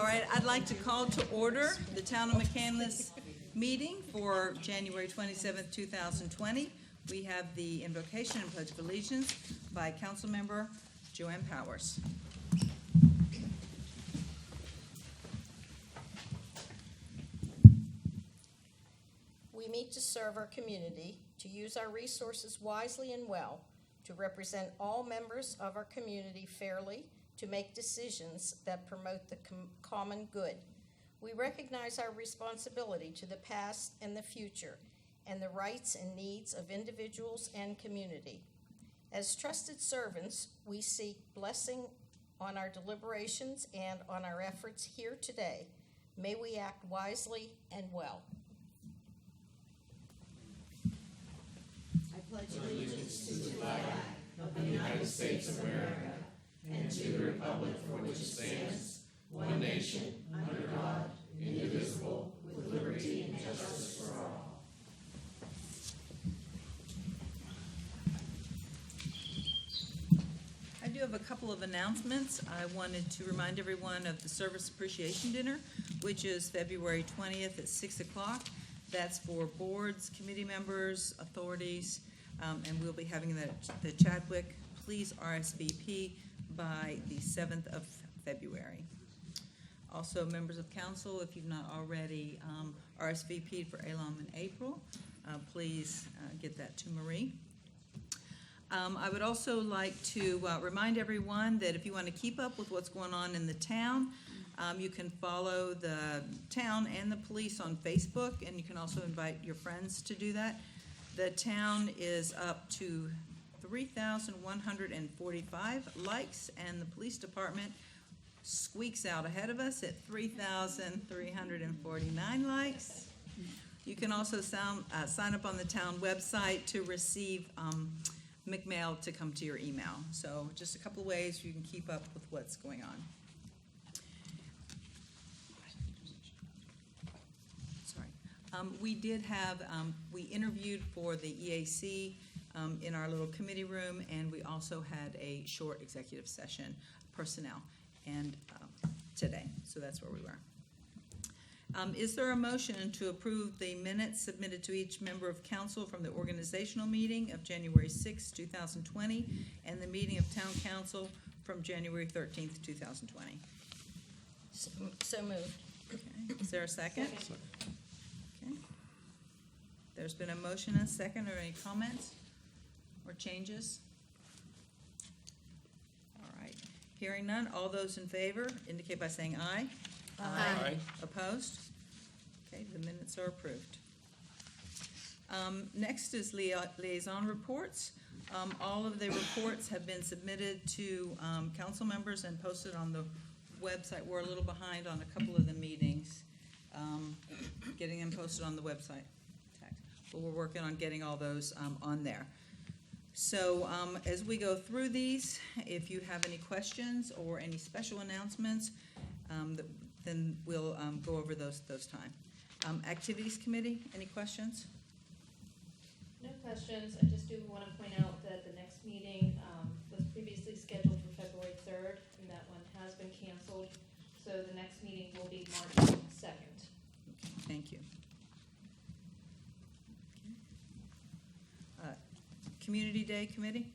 All right, I'd like to call to order the Town of McCandless meeting for January 27th, 2020. We have the invocation and pledge of allegiance by Councilmember Joanne Powers. We meet to serve our community, to use our resources wisely and well, to represent all members of our community fairly, to make decisions that promote the common good. We recognize our responsibility to the past and the future, and the rights and needs of individuals and community. As trusted servants, we seek blessing on our deliberations and on our efforts here today. May we act wisely and well. I pledge allegiance to the flag of the United States of America and to the republic for which it stands, one nation, under God, indivisible, with liberty and justice for all. I do have a couple of announcements. I wanted to remind everyone of the Service Appreciation Dinner, which is February 20th at 6 o'clock. That's for boards, committee members, authorities, and we'll be having that at the Chadwick. Please RSVP by the 7th of February. Also, members of council, if you've not already RSVP'd for Elam in April, please get that to Marie. I would also like to remind everyone that if you want to keep up with what's going on in the town, you can follow the town and the police on Facebook, and you can also invite your friends to do that. The town is up to 3,145 likes, and the police department squeaks out ahead of us at 3,349 likes. You can also sign up on the town website to receive McMail to come to your email. So just a couple of ways you can keep up with what's going on. We did have, we interviewed for the EAC in our little committee room, and we also had a short executive session, personnel, and today, so that's where we were. Is there a motion to approve the minutes submitted to each member of council from the organizational meeting of January 6, 2020, and the meeting of town council from January 13th, 2020? So moved. Okay. Is there a second? Second. Okay. There's been a motion and a second. Are there any comments or changes? All right. Hearing none, all those in favor indicate by saying aye. Aye. Opposed? Okay, the minutes are approved. Next is liaison reports. All of the reports have been submitted to council members and posted on the website. We're a little behind on a couple of the meetings, getting them posted on the website. But we're working on getting all those on there. So as we go through these, if you have any questions or any special announcements, then we'll go over those time. Activities committee, any questions? No questions. I just do want to point out that the next meeting was previously scheduled for February 3rd, and that one has been canceled. So the next meeting will be March 2nd. Thank you. Community Day Committee?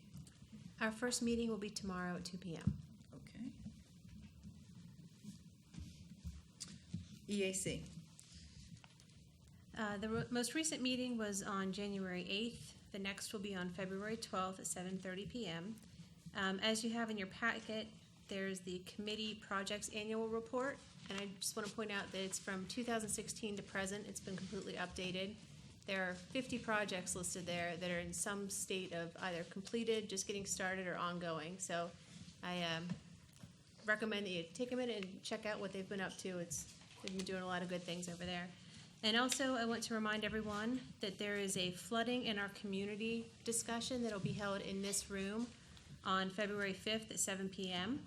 Our first meeting will be tomorrow at 2 p.m. Okay. EAC? The most recent meeting was on January 8th. The next will be on February 12th at 7:30 p.m. As you have in your packet, there's the committee projects annual report, and I just want to point out that it's from 2016 to present. It's been completely updated. There are 50 projects listed there that are in some state of either completed, just getting started, or ongoing. So I recommend that you take a minute and check out what they've been up to. They've been doing a lot of good things over there. And also, I want to remind everyone that there is a flooding in our community discussion that will be held in this room on February 5th at 7 p.m.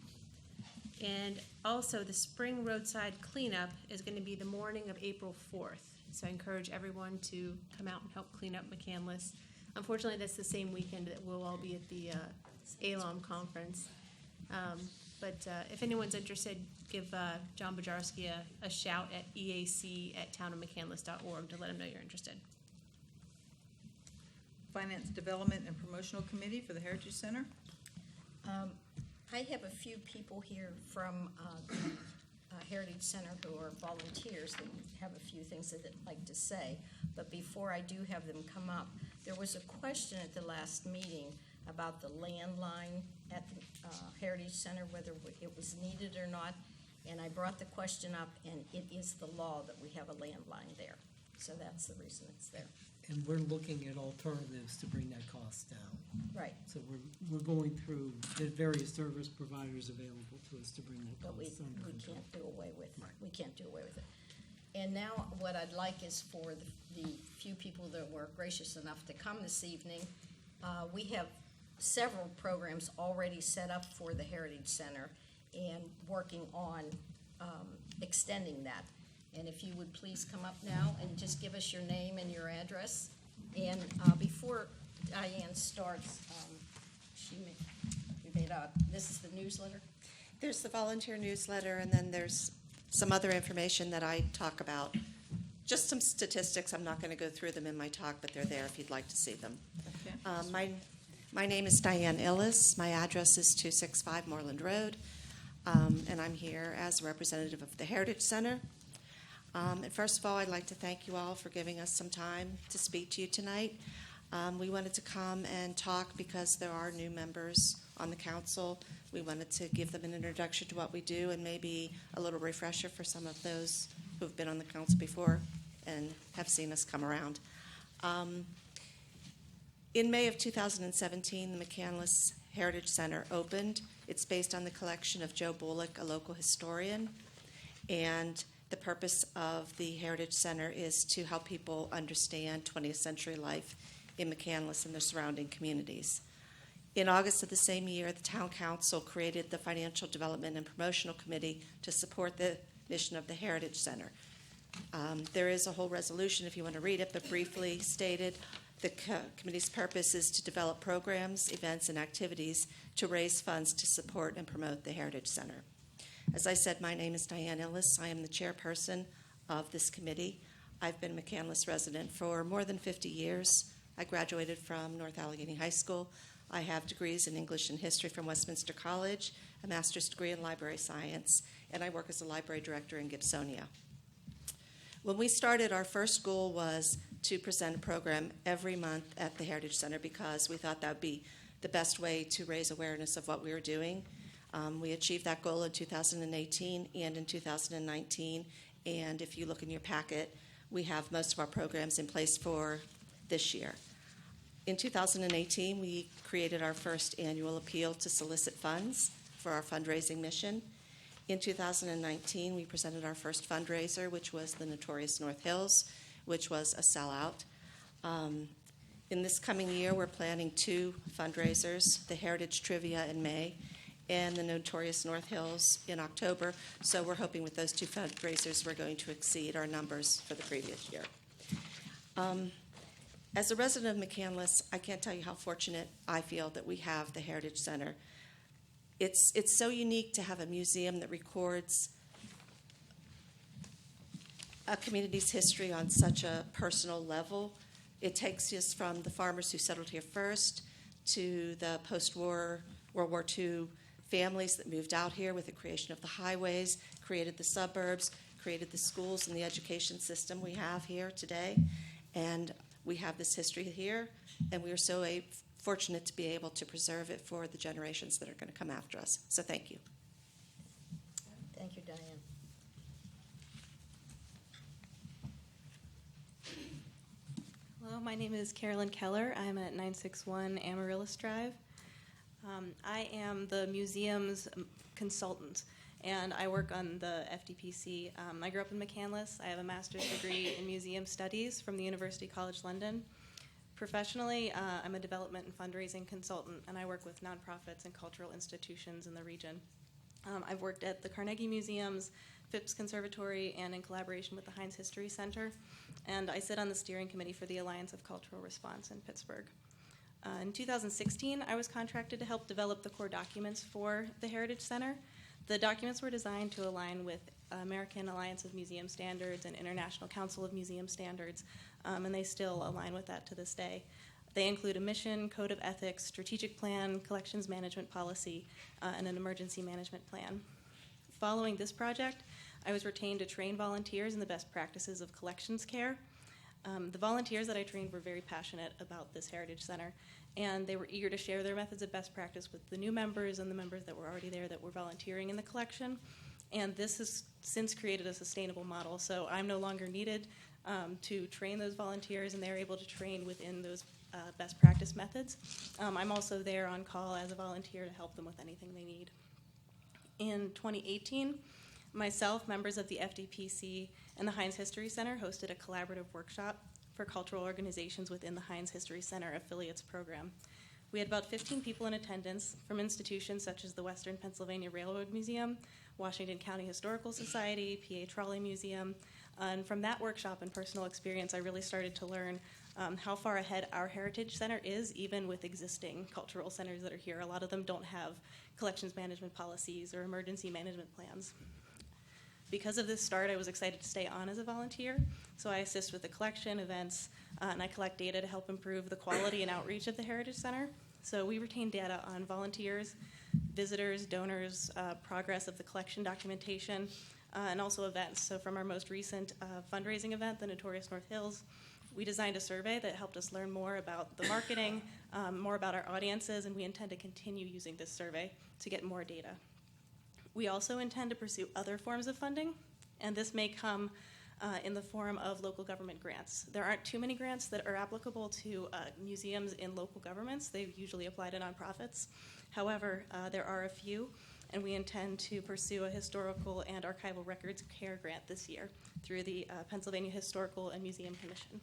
And also, the spring roadside cleanup is going to be the morning of April 4th. So I encourage everyone to come out and help clean up McCandless. Unfortunately, that's the same weekend that we'll all be at the Elam conference. But if anyone's interested, give John Bajarski a shout at eac@townofmcandless.org to let him know you're interested. Finance Development and Promotional Committee for the Heritage Center. I have a few people here from the Heritage Center who are volunteers that have a few things that they'd like to say. But before I do have them come up, there was a question at the last meeting about the landline at the Heritage Center, whether it was needed or not. And I brought the question up, and it is the law that we have a landline there. So that's the reason it's there. And we're looking at alternatives to bring that cost down. Right. So we're going through the various service providers available to us to bring that But we cost under control. can't do away with, Right. we can't do away with it. And now what I'd like is for the few people that were gracious enough to come this evening, we have several programs already set up for the Heritage Center and working on extending that. And if you would please come up now and just give us your name and your address. And before Diane starts, this is the newsletter. There's the volunteer newsletter, and then there's some other information that I talk about. Just some statistics. I'm not going to go through them in my talk, but they're there if you'd like to see them. Okay. My name is Diane Illis. My address is 265 Moreland Road, and I'm here as a representative of the Heritage Center. And first of all, I'd like to thank you all for giving us some time to speak to you tonight. We wanted to come and talk because there are new members on the council. We wanted to give them an introduction to what we do and maybe a little refresher for some of those who've been on the council before and have seen us come around. In May of 2017, the McCandless Heritage Center opened. It's based on the collection of Joe Bullock, a local historian, and the purpose of the Heritage Center is to help people understand 20th century life in McCandless and the surrounding communities. In August of the same year, the Town Council created the Financial Development and Promotional Committee to support the mission of the Heritage Center. There is a whole resolution if you want to read it, but briefly stated, the committee's purpose is to develop programs, events, and activities to raise funds to support and promote the Heritage Center. As I said, my name is Diane Illis. I am the chairperson of this committee. I've been a McCandless resident for more than 50 years. I graduated from North Allegheny High School. I have degrees in English and History from Westminster College, a master's degree in Library Science, and I work as a library director in Gibsonia. When we started, our first goal was to present a program every month at the Heritage Center because we thought that would be the best way to raise awareness of what we were doing. We achieved that goal in 2018 and in 2019, and if you look in your packet, we have most of our programs in place for this year. In 2018, we created our first annual appeal to solicit funds for our fundraising mission. In 2019, we presented our first fundraiser, which was the Notorious North Hills, which was a sellout. In this coming year, we're planning 2 fundraisers, the Heritage Trivia in May and the Notorious North Hills in October. So we're hoping with those 2 fundraisers, we're going to exceed our numbers for the previous year. As a resident of McCandless, I can't tell you how fortunate I feel that we have the Heritage Center. It's so unique to have a museum that records a community's history on such a personal level. It takes us from the farmers who settled here first to the post-war World War II families that moved out here with the creation of the highways, created the suburbs, created the schools and the education system we have here today. And we have this history here, and we are so fortunate to be able to preserve it for the generations that are going to come after us. So thank you. Thank you, Diane. Hello, my name is Carolyn Keller. I'm at 961 Amaryllis Drive. I am the museum's consultant, and I work on the FDPC. I grew up in McCandless. I have a master's degree in museum studies from the University College London. Professionally, I'm a development and fundraising consultant, and I work with nonprofits and cultural institutions in the region. I've worked at the Carnegie Museums, Phipps Conservatory, and in collaboration with the Heinz History Center. And I sit on the steering committee for the Alliance of Cultural Response in Pittsburgh. In 2016, I was contracted to help develop the core documents for the Heritage Center. The documents were designed to align with American Alliance of Museum Standards and International Council of Museum Standards, and they still align with that to this day. They include a mission, code of ethics, strategic plan, collections management policy, and an emergency management plan. Following this project, I was retained to train volunteers in the best practices of collections care. The volunteers that I trained were very passionate about this Heritage Center, and they were eager to share their methods of best practice with the new members and the members that were already there that were volunteering in the collection. And this has since created a sustainable model, so I'm no longer needed to train those volunteers, and they're able to train within those best practice methods. I'm also there on call as a volunteer to help them with anything they need. In 2018, myself, members of the FDPC, and the Heinz History Center hosted a collaborative workshop for cultural organizations within the Heinz History Center Affiliates program. We had about 15 people in attendance from institutions such as the Western Pennsylvania Railroad Museum, Washington County Historical Society, PA Trolley Museum, and from that workshop and personal experience, I really started to learn how far ahead our Heritage Center is, even with existing cultural centers that are here. A lot of them don't have collections management policies or emergency management plans. Because of this start, I was excited to stay on as a volunteer, so I assist with the collection, events, and I collect data to help improve the quality and outreach of the Heritage Center. So we retain data on volunteers, visitors, donors, progress of the collection documentation, and also events. So from our most recent fundraising event, the Notorious North Hills, we designed a survey that helped us learn more about the marketing, more about our audiences, and we intend to continue using this survey to get more data. We also intend to pursue other forms of funding, and this may come in the form of local government grants. There aren't too many grants that are applicable to museums in local governments. They usually apply to nonprofits. However, there are a few, and we intend to pursue a historical and archival records care grant this year through the Pennsylvania Historical and Museum Commission.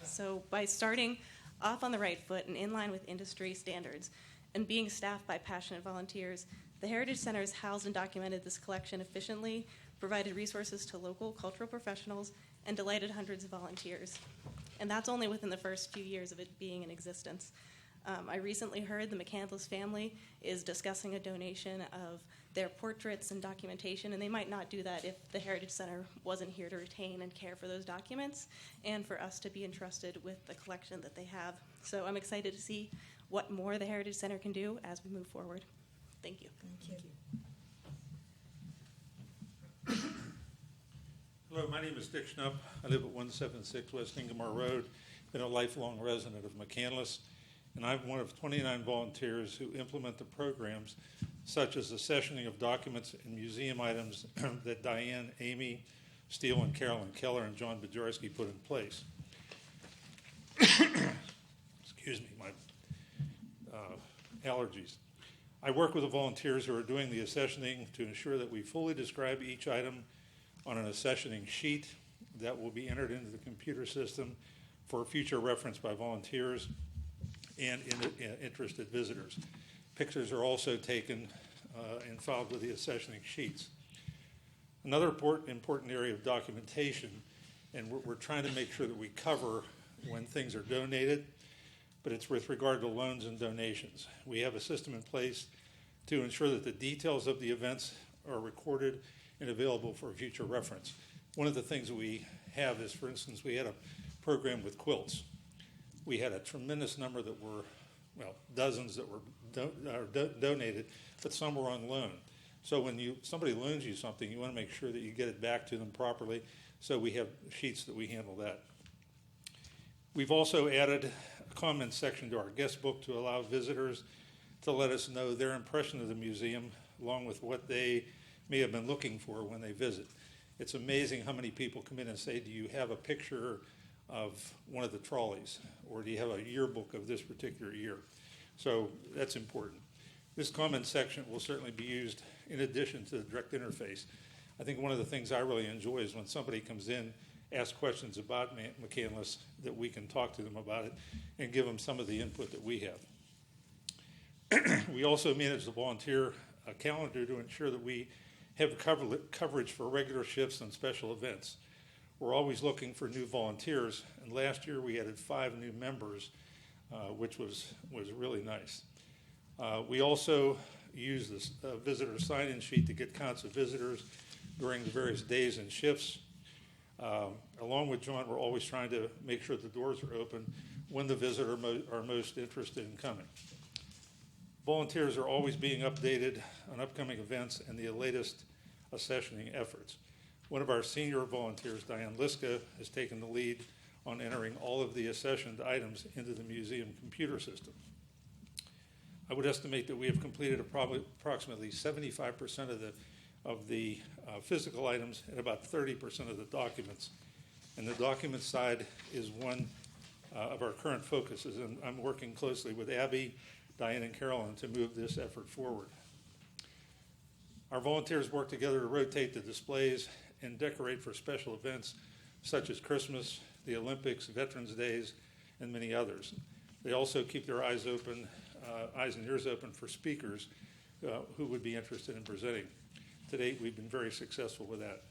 So by starting off on the right foot and in line with industry standards and being staffed by passionate volunteers, the Heritage Center has housed and documented this collection efficiently, provided resources to local cultural professionals, and delighted hundreds of volunteers. And that's only within the first few years of it being in existence. I recently heard the McCandless family is discussing a donation of their portraits and documentation, and they might not do that if the Heritage Center wasn't here to retain and care for those documents and for us to be entrusted with the collection that they have. So I'm excited to see what more the Heritage Center can do as we move forward. Thank you. Thank you. Hello, my name is Dick Schnupp. I live at 176 West Ingomar Road. Been a lifelong resident of McCandless, and I'm one of 29 volunteers who implement the programs such as the sessioning of documents and museum items that Diane, Amy, Steele, and Carolyn Keller and John Bajarski put in place. Excuse me, my allergies. I work with the volunteers who are doing the accessioning to ensure that we fully describe each item on an accessioning sheet that will be entered into the computer system for future reference by volunteers and interested visitors. Pictures are also taken and filed with the accessioning sheets. Another important area of documentation, and we're trying to make sure that we cover when things are donated, but it's with regard to loans and donations. We have a system in place to ensure that the details of the events are recorded and available for future reference. One of the things that we have is, for instance, we had a program with quilts. We had a tremendous number that were, well, dozens that were donated, but some were on loan. So when somebody loans you something, you want to make sure that you get it back to them properly, so we have sheets that we handle that. We've also added a comment section to our guest book to allow visitors to let us know their impression of the museum, along with what they may have been looking for when they visit. It's amazing how many people come in and say, do you have a picture of one of the trolleys, or do you have a yearbook of this particular year? So that's important. This comment section will certainly be used in addition to the direct interface. I think one of the things I really enjoy is when somebody comes in, asks questions about McCandless, that we can talk to them about it and give them some of the input that we have. We also manage the volunteer calendar to ensure that we have coverage for regular shifts and special events. We're always looking for new volunteers, and last year we added 5 new members which was really nice. We also use this visitor sign-in sheet to get counts of visitors during the various days and shifts. Along with John, we're always trying to make sure the doors are open when the visitors are most interested in coming. Volunteers are always being updated on upcoming events and the latest accessioning efforts. One of our senior volunteers, Diane Liska, has taken the lead on entering all of the accessioned items into the museum computer system. I would estimate that we have completed approximately 75% of the physical items and about 30% of the documents. And the document side is one of our current focuses, and I'm working closely with Abby, Diane, and Carolyn to move this effort forward. Our volunteers work together to rotate the displays and decorate for special events such as Christmas, the Olympics, Veterans Days, and many others. They also keep their eyes and ears open for speakers who would be interested in presenting. To date, we've been very successful with that.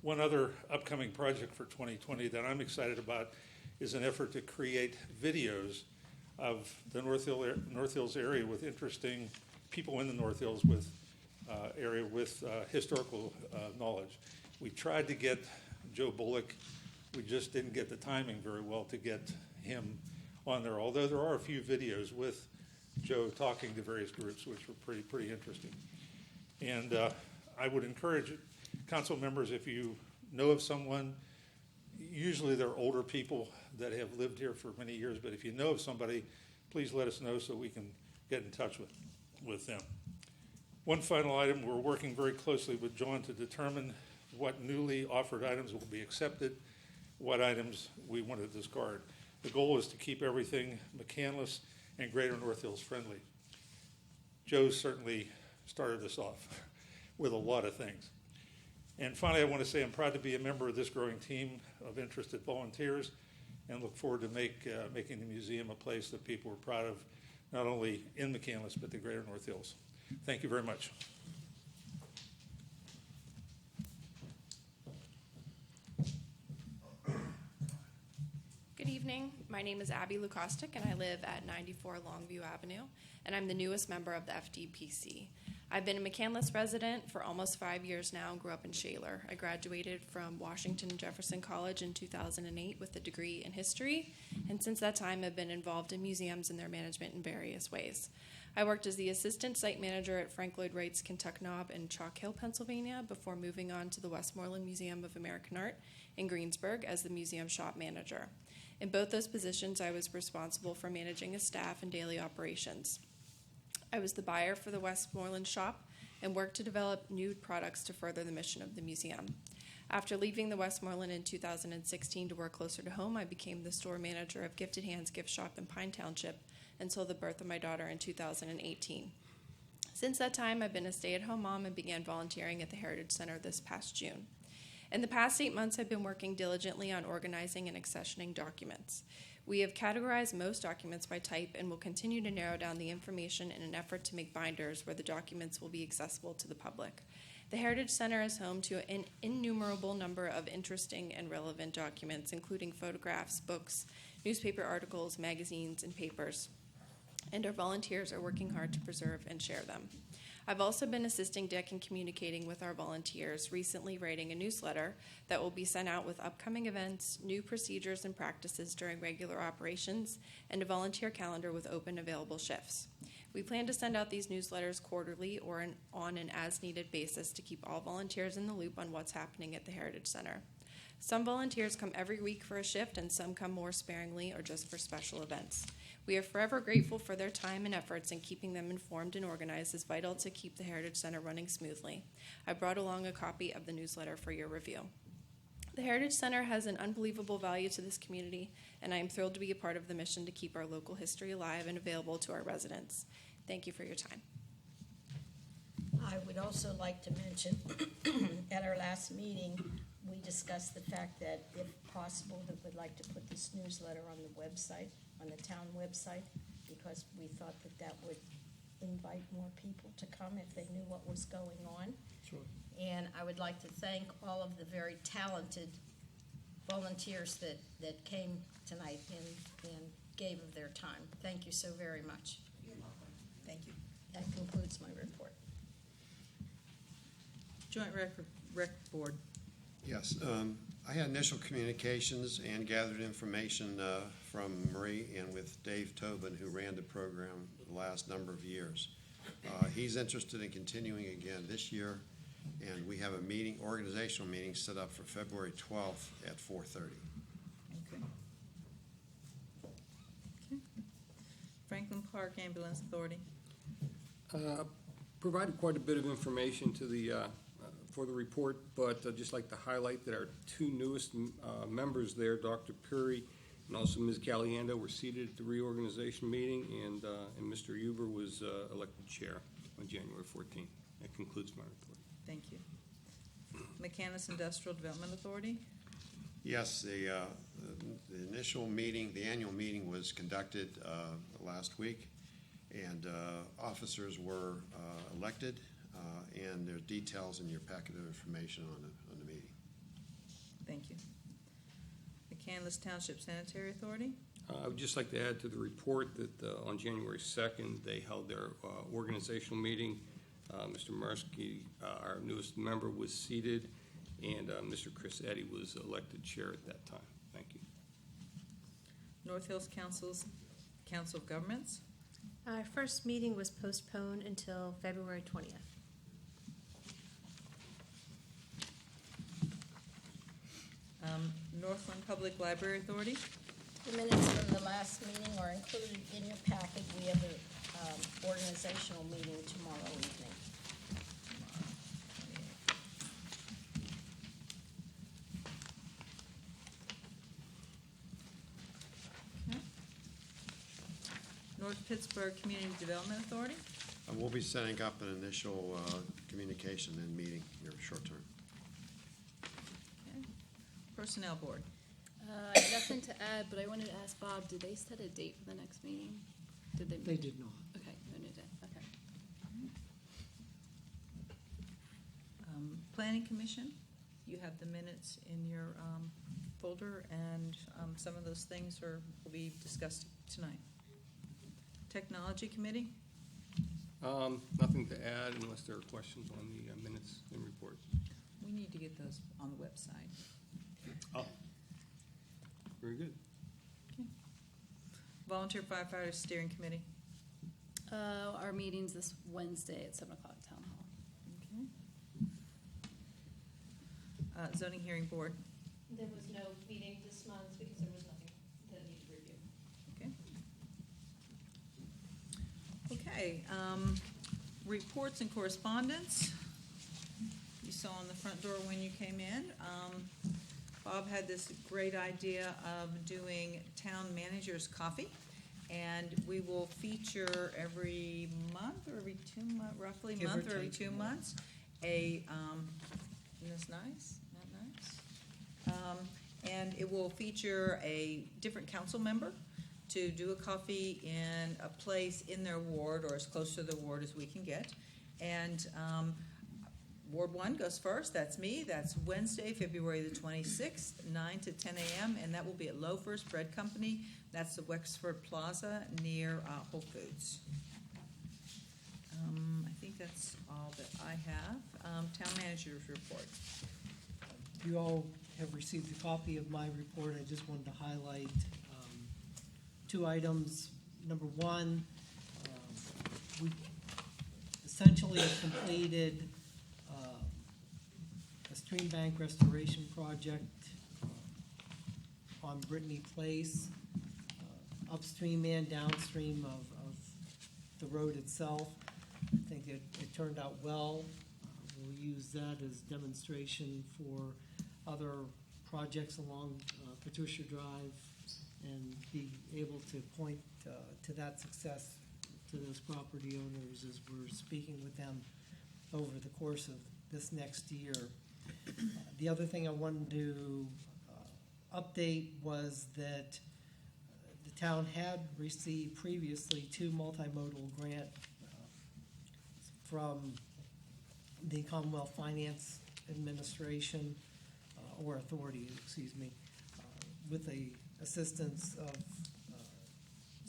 One other upcoming project for 2020 that I'm excited about is an effort to create videos of the North Hills area with interesting people in the North Hills with area with historical knowledge. We tried to get Joe Bullock. We just didn't get the timing very well to get him on there, although there are a few videos with Joe talking to various groups, which were pretty interesting. And I would encourage council members, if you know of someone, usually they're older people that have lived here for many years, but if you know of somebody, please let us know so we can get in touch with them. One final item, we're working very closely with John to determine what newly offered items will be accepted, what items we want to discard. The goal is to keep everything McCandless and Greater North Hills friendly. Joe certainly started us off with a lot of things. And finally, I want to say I'm proud to be a member of this growing team of interested volunteers and look forward to making the museum a place that people are proud of, not only in McCandless, but the Greater North Hills. Thank you very much. Good evening. My name is Abby Lukostic, and I live at 94 Longview Avenue, and I'm the newest member of the FDPC. I've been a McCandless resident for almost 5 years now and grew up in Shaler. I graduated from Washington and Jefferson College in 2008 with a degree in history, and since that time I've been involved in museums and their management in various ways. I worked as the assistant site manager at Frank Lloyd Wright's Kentuck Knob in Chalk Hill, Pennsylvania, before moving on to the Westmoreland Museum of American Art in Greensburg as the museum shop manager. In both those positions, I was responsible for managing a staff and daily operations. I was the buyer for the Westmoreland shop and worked to develop new products to further the mission of the museum. After leaving the Westmoreland in 2016 to work closer to home, I became the store manager of Gifted Hands Gift Shop in Pine Township until the birth of my daughter in 2018. Since that time, I've been a stay-at-home mom and began volunteering at the Heritage Center this past June. In the past 8 months, I've been working diligently on organizing and accessioning documents. We have categorized most documents by type and will continue to narrow down the information in an effort to make binders where the documents will be accessible to the public. The Heritage Center is home to an innumerable number of interesting and relevant documents, including photographs, books, newspaper articles, magazines, and papers. And our volunteers are working hard to preserve and share them. I've also been assisting Dick in communicating with our volunteers, recently writing a newsletter that will be sent out with upcoming events, new procedures and practices during regular operations, and a volunteer calendar with open available shifts. We plan to send out these newsletters quarterly or on an as-needed basis to keep all volunteers in the loop on what's happening at the Heritage Center. Some volunteers come every week for a shift, and some come more sparingly or just for special events. We are forever grateful for their time and efforts, and keeping them informed and organized is vital to keep the Heritage Center running smoothly. I brought along a copy of the newsletter for your review. The Heritage Center has an unbelievable value to this community, and I am thrilled to be a part of the mission to keep our local history alive and available to our residents. Thank you for your time. I would also like to mention, at our last meeting, we discussed the fact that if possible, that we'd like to put this newsletter on the website, on the town website, because we thought that that would invite more people to come if they knew what was going on. Sure. And I would like to thank all of the very talented volunteers that came tonight and gave of their time. Thank you so very much. Thank you. That concludes my report. Joint Rec Board. Yes, I had initial communications and gathered information from Marie and with Dave Tobin, who ran the program the last number of years. He's interested in continuing again this year, and we have a meeting, organizational meeting set up for February 12th at 4:30. Okay. Okay. Franklin Park Ambulance Authority. Provided quite a bit of information to the, for the report, but I'd just like to highlight that our two newest members there, Dr. Puri and also Ms. Caliendo, were seated at the reorganization meeting, and Mr. Huber was elected chair on January 14th. That concludes my report. Thank you. McCandless Industrial Development Authority. Yes, the initial meeting, the annual meeting was conducted last week, and officers were elected, and there are details in your packet of information on the meeting. Thank you. McCandless Township Sanitary Authority. I would just like to add to the report that on January 2nd, they held their organizational meeting. Mr. Mursky, our newest member, was seated, and Mr. Chris Eddy was elected chair at that time. Thank you. North Hills Council of Governments. Our first meeting was postponed until February 20th. Northland Public Library Authority. The minutes from the last meeting are included in your packet. We have an organizational meeting tomorrow evening. Okay. North Pittsburgh Community Development Authority. We'll be setting up an initial communication and meeting here short term. Okay. Personnel Board. I have nothing to add, but I wanted to ask Bob, did they set a date for the next meeting? Did they? They did not. Okay, no new date, okay. Planning Commission. You have the minutes in your folder, and some of those things will be discussed tonight. Technology Committee. Nothing to add unless there are questions on the minutes and reports. We need to get those on the website. Oh, very good. Okay. Volunteer Firefighters Steering Committee. Our meeting's this Wednesday at 7 o'clock, Town Hall. Okay. Zoning Hearing Board. There was no meeting this month because there was nothing that I need to review. Okay. Okay, reports and correspondence. You saw on the front door when you came in. Bob had this great idea of doing town managers coffee, and we will feature every month or every 2 months, roughly Give or month or every take, 2 yeah. months. Isn't this nice? Isn't that nice? And it will feature a different council member to do a coffee in a place in their ward or as close to the ward as we can get. And Ward 1 goes first. That's me. That's Wednesday, February the 26th, 9 to 10 a.m., and that will be at Loafers Bread Company. That's the Wexford Plaza near Whole Foods. I think that's all that I have. Town Manager's Report. You all have received a copy of my report. I just wanted to highlight 2 items. Number 1, we essentially have completed a stream bank restoration project on Brittany Place, upstream and downstream of the road itself. I think it turned out well. We'll use that as demonstration for other projects along Patricia Drive and be able to point to that success to those property owners as we're speaking with them over the course of this next year. The other thing I wanted to update was that the town had received previously 2 multimodal grant from the Commonwealth Finance Administration, or Authority, excuse me, with the assistance of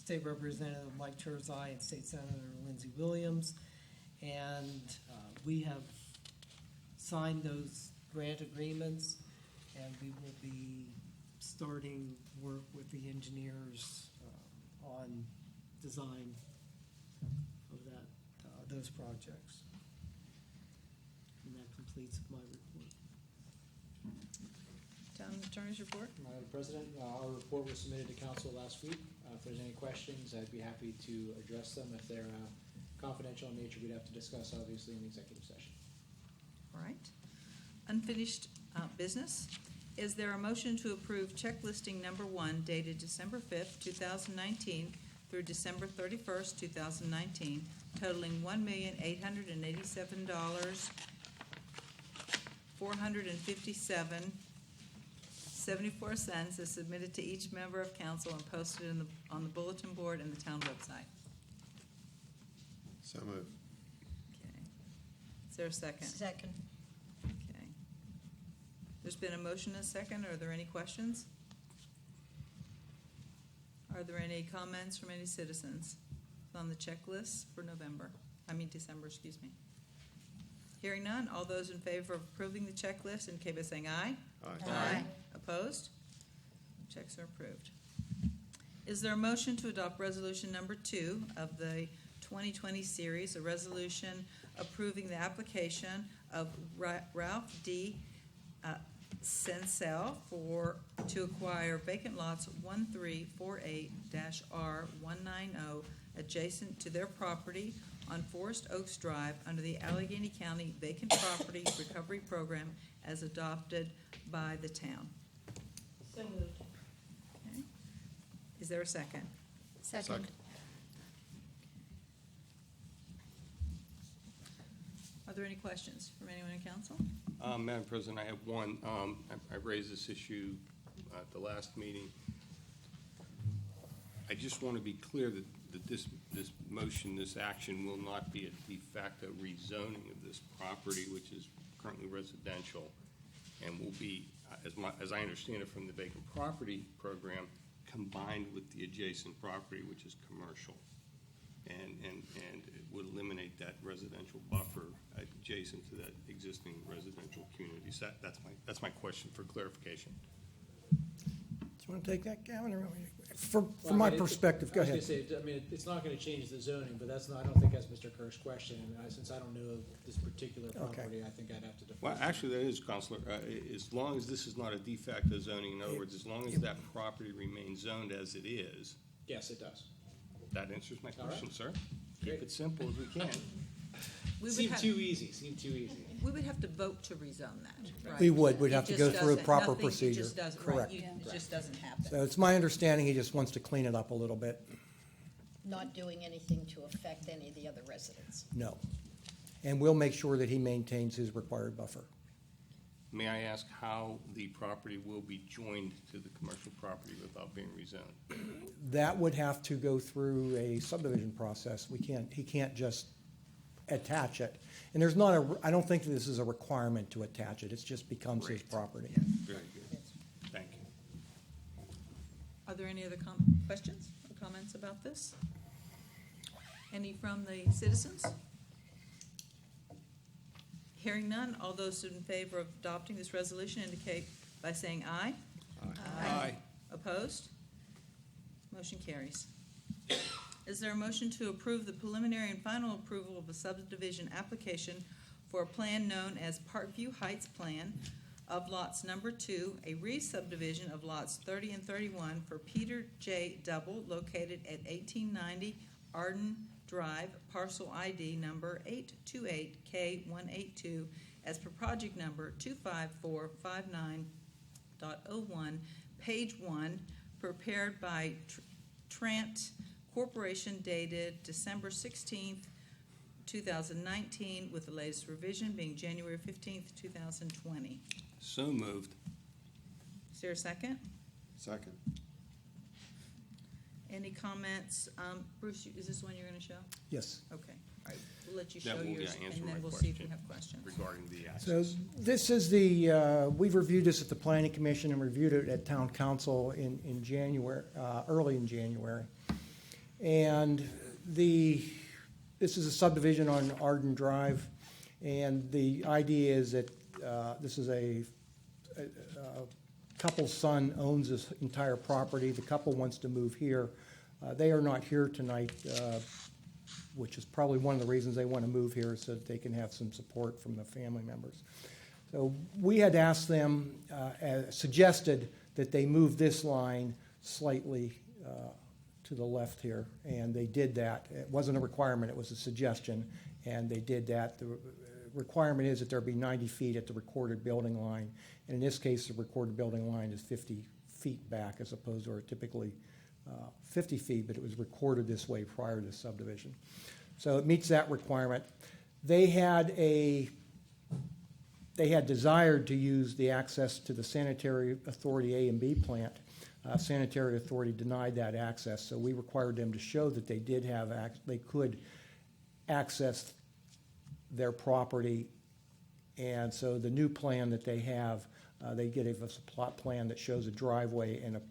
State Representative Mike Turzai and State Senator Lindsey Williams. And we have signed those grant agreements, and we will be starting work with the engineers on design of those projects. And that completes my report. Town Attorney's report? Madam President, our report was submitted to council last week. If there's any questions, I'd be happy to address them. If they're confidential in nature, we'd have to discuss, obviously, in executive session. All right. Unfinished business. Is there a motion to approve checklisting number 1 dated December 5th, 2019 through December 31st, 2019, totaling $1,887,457.74 is submitted to each member of council and posted on the bulletin board and the town website? So moved. Okay. Is there a second? Second. Okay. There's been a motion and a second. Are there any questions? Are there any comments from any citizens on the checklist for December, excuse me? Hearing none, all those in favor of approving the checklist indicate by saying aye. Aye. Opposed? Checks are approved. Is there a motion to adopt resolution number 2 of the 2020 series, a resolution approving the application of Ralph D. Sensel to acquire vacant lots 1348-R190 adjacent to their property on Forest Oaks Drive under the Allegheny County Vacant Property Recovery Program as adopted by the town? So moved. Okay. Is there a second? Second. Are there any questions from anyone in council? Madam President, I have one. I raised this issue at the last meeting. I just want to be clear that this motion, this action will not be a de facto rezoning of this property, which is currently residential, and will be, as I understand it from the vacant property program, combined with the adjacent property, which is commercial. And it would eliminate that residential buffer adjacent to that existing residential community. So that's my question for clarification. Do you want to take that, Gavin? Or from my perspective, go ahead. I was going to say, it's not going to change the zoning, but I don't think that's Mr. Kerr's question. And since I don't know this particular property, I think I'd have to defer. Well, actually, that is, Counselor. As long as this is not a de facto zoning, in other words, as long as that property remains zoned as it is. Yes, it does. That answers my question, sir. Great. Keep it simple as we can. Seemed too easy. We would have to vote to rezone that, right? We would. We'd have It to go just through a doesn't- proper nothing- procedure. It just doesn't, Correct. right, it just doesn't happen. So it's my understanding he just wants to clean it up a little bit. Not doing anything to affect any of the other residents. No. And we'll make sure that he maintains his required buffer. May I ask how the property will be joined to the commercial property without being rezoned? That would have to go through a subdivision process. He can't just attach it. And I don't think this is a requirement to attach it. It just becomes his property. Very good. Thank you. Are there any other questions or comments about this? Any from the citizens? Hearing none, all those in favor of adopting this resolution indicate by saying aye. Aye. Opposed? Motion carries. Is there a motion to approve the preliminary and final approval of a subdivision application for a plan known as Parkview Heights Plan of lots number 2, a re-subdivision of lots 30 and 31 for Peter J. Double located at 1890 Arden Drive, parcel ID number 828K182 as per project number 25459.01, page 1, prepared by Trent Corporation dated December 16th, 2019, with the latest revision being January 15th, 2020. So moved. Is there a second? Second. Any comments? Bruce, is this one you're going to show? Yes. Okay, all right, we'll let you That show will, yours, answer and my then we'll see if we question have questions. regarding the So access. this is we've reviewed this at the Planning Commission and reviewed it at Town Council in January, early in January. And this is a subdivision on Arden Drive, and the idea is that this is a couple's son owns this entire property. The couple wants to move here. They are not here tonight, which is probably one of the reasons they want to move here, so that they can have some support from the family members. So we had asked them, suggested that they move this line slightly to the left here, and they did that. It wasn't a requirement, it was a suggestion, and they did that. The requirement is that there be 90 feet at the recorded building line, and in this case, the recorded building line is 50 feet back as opposed to typically 50 feet, but it was recorded this way prior to the subdivision. So it meets that requirement. They had desired to use the access to the Sanitary Authority A and B plant. Sanitary Authority denied that access, so we required them to show that they did have they could access their property. And so the new plan that they have, they gave us a plot plan that shows a driveway and a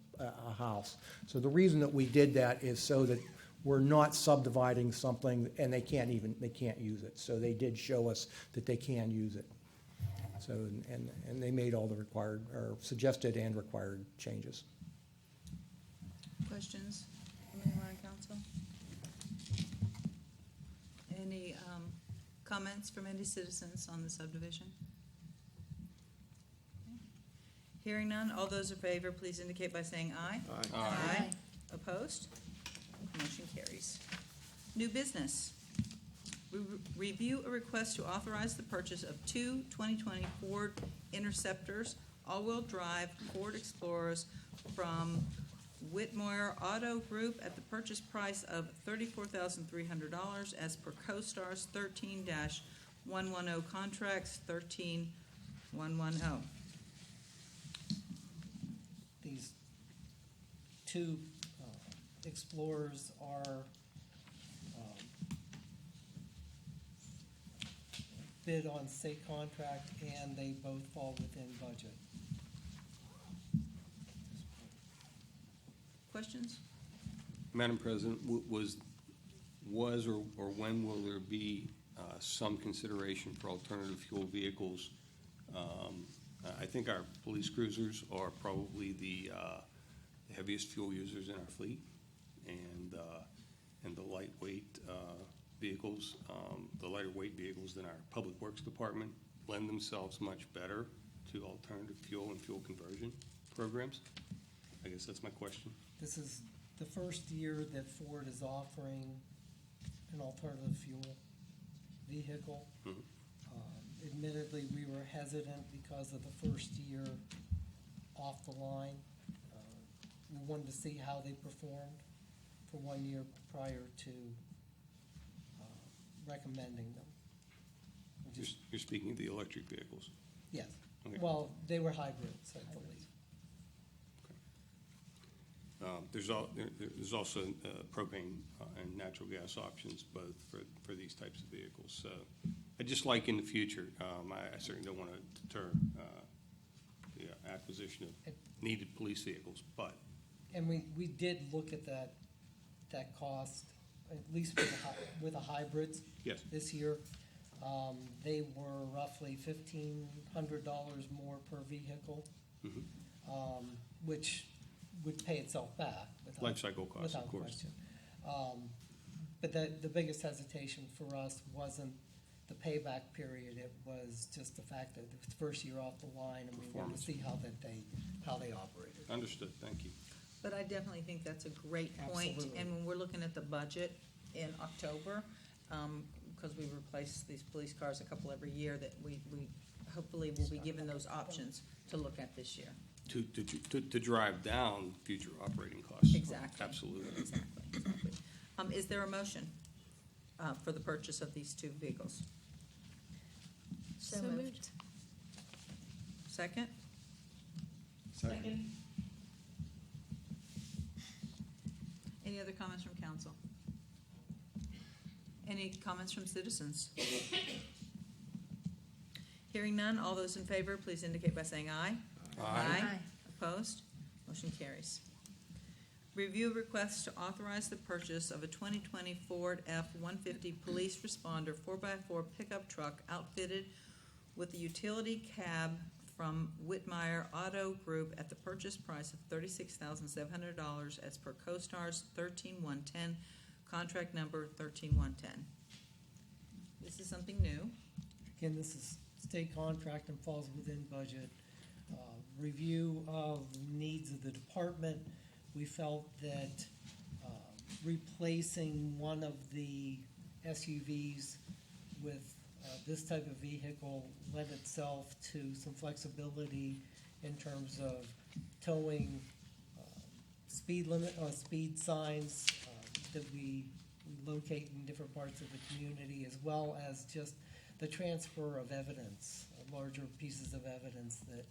house. So the reason that we did that is so that we're not subdividing something and they can't use it. So they did show us that they can use it. So, and they made all the required, or suggested and required changes. Questions from anyone on council? Any comments from any citizens on the subdivision? Okay. Hearing none, all those in favor, please indicate by saying aye. Aye. Aye. Opposed? Motion carries. New business. Review a request to authorize the purchase of two 2020 Ford Interceptors all-wheel drive Ford Explorers from Whitmore Auto Group at the purchase price of $34,300 as per CoStar's 13-110 contracts 13110. These two Explorers are bid on state contract, and they both fall within budget. Questions? Madam President, was or when will there be some consideration for alternative fuel vehicles? I think our police cruisers are probably the heaviest fuel users in our fleet, and the lightweight vehicles, the lighter weight vehicles than our Public Works Department lend themselves much better to alternative fuel and fuel conversion programs. I guess that's my question. This is the first year that Ford is offering an alternative fuel vehicle. Mhm. Admittedly, we were hesitant because of the first year off the line. We wanted to see how they performed for 1 year prior to recommending them. You're speaking of the electric vehicles. Yes. Okay. Well, they were hybrids, I believe. There's also propane and natural gas options both for these types of vehicles. So I just like in the future, I certainly don't want to deter the acquisition of needed police vehicles, but. And we did look at that cost, at least with the hybrids. Yes. This year. They were roughly $1,500 more per vehicle, which would pay itself back. Life cycle costs, of course. Question. But the biggest hesitation for us wasn't the payback period. It was just the fact that it was the first year off the line, and we wanted to see how they operated. Understood. Thank you. But I definitely think that's a great point. Absolutely. And when we're looking at the budget in October, because we replace these police cars a couple every year, that we hopefully will be given those options to look at this year. To drive down future operating costs. Exactly. Absolutely. Exactly. Is there a motion for the purchase of these two vehicles? So moved. Second? Second. Any other comments from council? Any comments from citizens? Hearing none, all those in favor, please indicate by saying aye. Aye. Opposed? Motion carries. Review request to authorize the purchase of a 2020 Ford F-150 Police Responder 4x4 pickup truck outfitted with a utility cab from Whitmire Auto Group at the purchase price of $36,700 as per CoStar's 13110, contract number 13110. This is something new. Again, this is state contract and falls within budget. Review of needs of the department. We felt that replacing one of the SUVs with this type of vehicle lent itself to some flexibility in terms of towing speed limit, speed signs that we locate in different parts of the community, as well as just the transfer of evidence, larger pieces of evidence that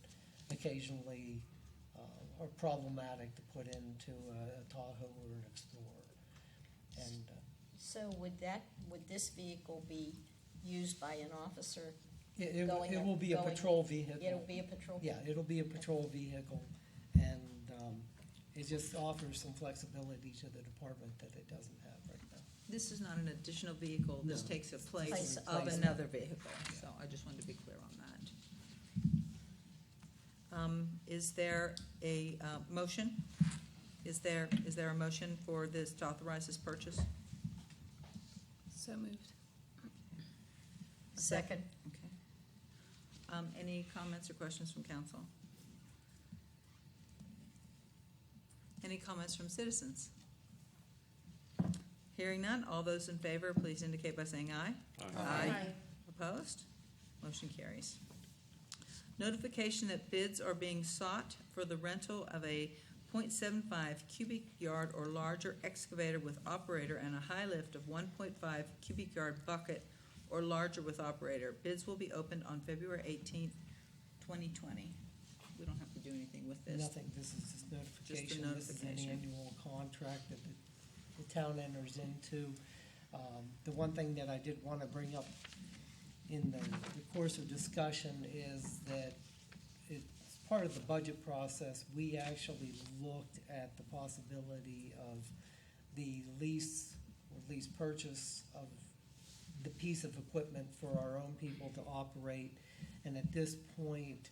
occasionally are problematic to put into a Tahoe or an Explorer. And So would this vehicle be used by an officer? it Going- will be a going- patrol vehicle. It'll be a patrol? Yeah, it'll be a patrol vehicle, and it just offers some flexibility to the department that it doesn't have right now. This is not an additional vehicle. This No. takes a place Place of of another vehicle. So I just wanted to be clear on that. Is there a motion? Is there a motion for this, to authorize this purchase? So moved. Second. Okay. Any comments or questions from council? Any comments from citizens? Hearing none, all those in favor, please indicate by saying aye. Aye. Opposed? Motion carries. Notification that bids are being sought for the rental of a .75 cubic yard or larger excavator with operator and a high lift of 1.5 cubic yard bucket or larger with operator. Bids will be opened on February 18th, 2020. We don't have to do anything with this. Nothing, this is just notification. This is an notification. annual contract that the town enters into. The one thing that I did want to bring up in the course of discussion is that it's part of the budget process. We actually looked at the possibility of the lease or lease purchase of the piece of equipment for our own people to operate. And at this point,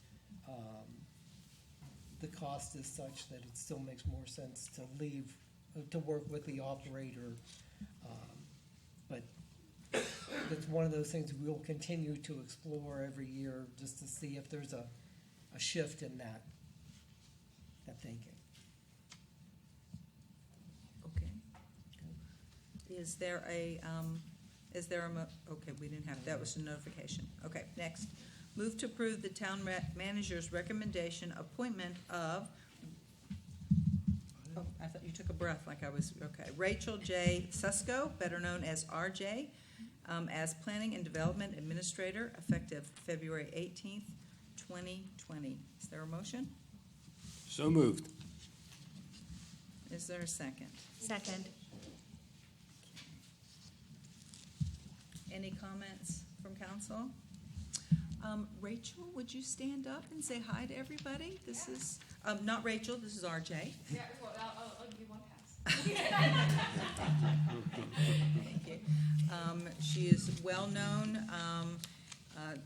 the cost is such that it still makes more sense to work with the operator. But it's one of those things we'll continue to explore every year just to see if there's a shift in that thinking. Okay. Is there a, okay, we didn't have, that was a notification. Okay, next. Move to approve the town manager's recommendation appointment of, oh, I thought you took a breath like I was, okay. Rachel J. Susko, better known as RJ, as Planning and Development Administrator, effective February 18th, 2020. Is there a motion? So moved. Is there a second? Second. Any comments from council? Rachel, would you stand up and say hi to everybody? This is, not Rachel, this is RJ. Yeah, well, I'll give you one pass. Thank you. She is well-known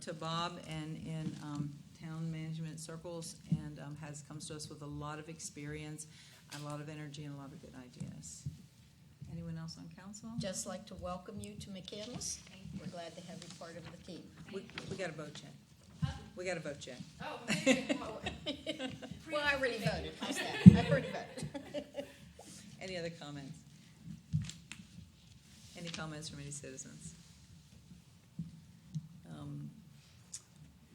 to Bob and in town management circles, and comes to us with a lot of experience, a lot of energy, and a lot of good ideas. Anyone else on council? Just like to welcome you to McCandless. We're glad to have you part of the team. We got a vote, Jen. Huh? We got a vote, Jen. Oh, Well, I already voted. How's that? I've already voted. Any other comments? Any comments from any citizens?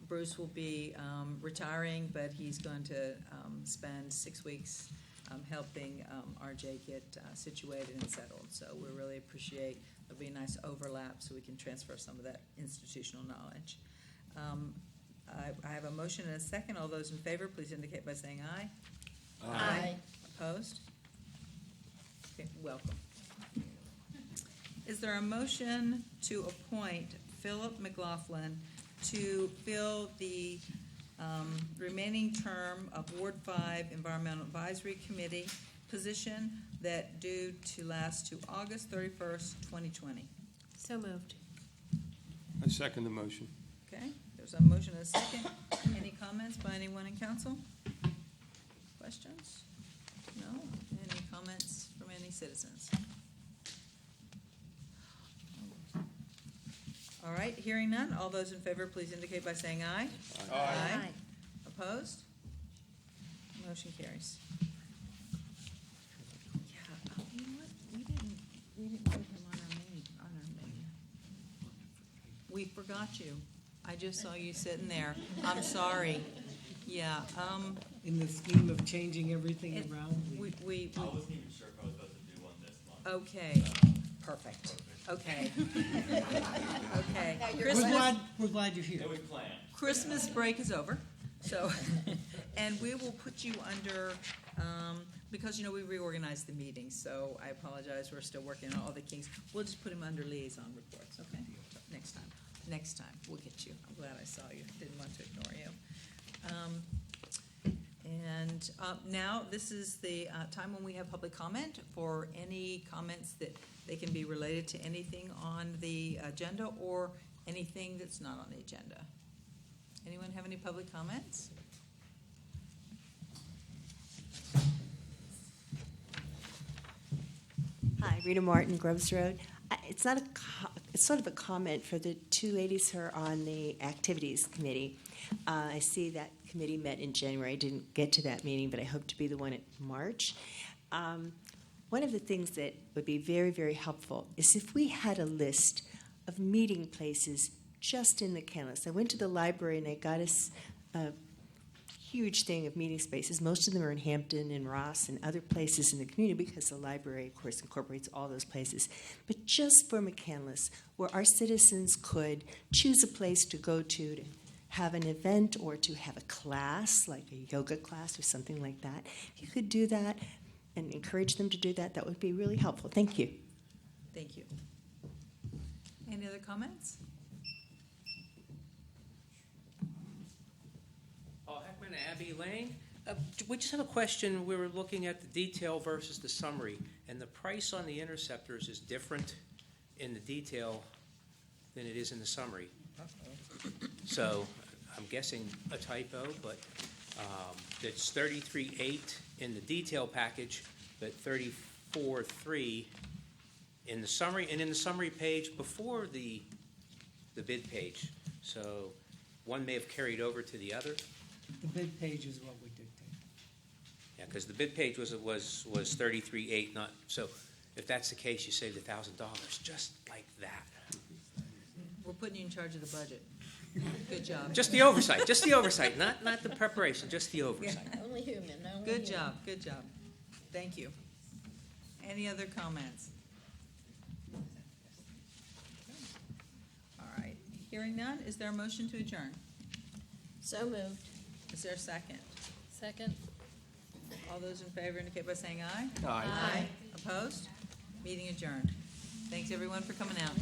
Bruce will be retiring, but he's going to spend 6 weeks helping RJ get situated and settled. So we really appreciate, it'll be a nice overlap so we can transfer some of that institutional knowledge. I have a motion and a second. All those in favor, please indicate by saying aye. Aye. Opposed? Okay, welcome. Is there a motion to appoint Philip McLaughlin to fill the remaining term of Ward 5 Environmental Advisory Committee position that due to last to August 31st, 2020. So moved. I second the motion. Okay, there's a motion and a second. Any comments by anyone in council? Questions? No? Any comments from any citizens? All right, hearing none, all those in favor, please indicate by saying aye. Aye. Opposed? Motion carries. Yeah, you know what, we didn't put him on our menu. We forgot you. I just saw you sitting there. I'm sorry. Yeah, In the scheme of changing everything It- around, we, I wasn't even sure if I was supposed to do one this month. okay, perfect. Okay. Okay. Now you're we're glad you're here. It was planned. Christmas break is over, so, and we will put you under, because, we reorganized the meeting, so I apologize, we're still working on all the kinks. We'll just put him under liaison reports, okay? Next time, we'll get you. I'm glad I saw you, didn't want to ignore you. And now, this is the time when we have public comment for any comments that they can be related to anything on the agenda or anything that's not on the agenda. Anyone have any public comments? Hi, Rita Martin, Groves Road. It's not it's sort of a comment for the two ladies who are on the Activities Committee. I see that committee met in January. I didn't get to that meeting, but I hope to be the one in March. One of the things that would be very, very helpful is if we had a list of meeting places just in the McCandless. I went to the library and they got us a huge thing of meeting spaces. Most of them are in Hampton and Ross and other places in the community because the library, of course, incorporates all those places. But just for McCandless, where our citizens could choose a place to go to have an event or to have a class, like a yoga class or something like that. If you could do that and encourage them to do that, that would be really helpful. Thank you. Thank you. Any other comments? Heckman, Abbey Lane. We just have a question. We were looking at the detail versus the summary, and the price on the interceptors is different in the detail than it is in the summary. So I'm guessing a typo, but it's $33,800 in the detail package, but $34,300 in the summary, and in the summary page before the bid page. So one may have carried over to the other. The bid page is what we dictate. Yeah, because the bid page was $33,800, not, so if that's the case, you saved $1,000, just like that. We're putting you in charge of the budget. Good job. Just the oversight, not the preparation, just the oversight. Only human, only Good human. job, good job. Thank you. Any other comments? All right, hearing none, is there a motion to adjourn? So moved. Is there a second? Second. All those in favor indicate by saying aye. Aye. Opposed? Meeting adjourned. Thanks, everyone, for coming out.